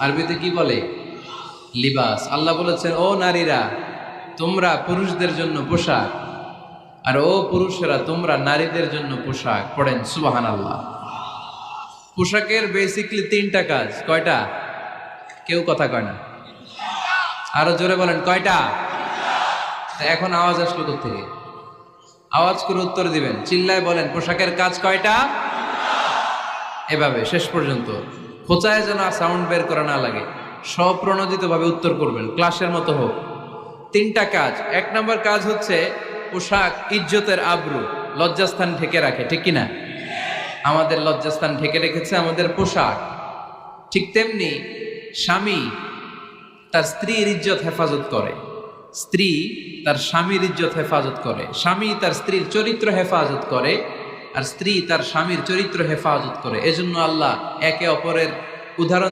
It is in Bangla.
আরবিতে কি বলে? লিবাস। আল্লাহ বলেছেন, ও নারীরা তোমরা পুরুষদের জন্য পোশাক, আর ও পুরুষেরা তোমরা নারীদের জন্য পোশাক। পড়েন সুবহানাল্লাহ। পোশাকের বেসিকলি তিনটা কাজ। কয়টা? কেউ কথা কয় না, আরো জোরে বলেন কয়টা? এখন আওয়াজ আসলো থেকে? আওয়াজ করে উত্তর দিবেন, চিল্লায় বলেন পোশাকের কাজ কয়টা? এভাবে শেষ পর্যন্ত খোঁচায় যেন সাউন্ড বের করা না লাগে, স্বপ্রণোদিত ভাবে উত্তর করবেন, ক্লাসের মতো হোক। তিনটা কাজ। এক নম্বর কাজ হচ্ছে পোশাক ইজ্জতের আবরু, লজ্জাস্থান ঢেকে রাখে, ঠিক কিনা? আমাদের লজ্জাস্থান ঢেকে রেখেছে আমাদের পোশাক। ঠিক তেমনি স্বামী তার স্ত্রীর ইজ্জত হেফাজত করে, স্ত্রী তার স্বামীর ইজ্জত হেফাজত করে, স্বামী তার স্ত্রীর চরিত্র হেফাজত করে, আর স্ত্রী তার স্বামীর চরিত্র হেফাজত করে। এজন্য আল্লাহ একে অপরের উদাহরণ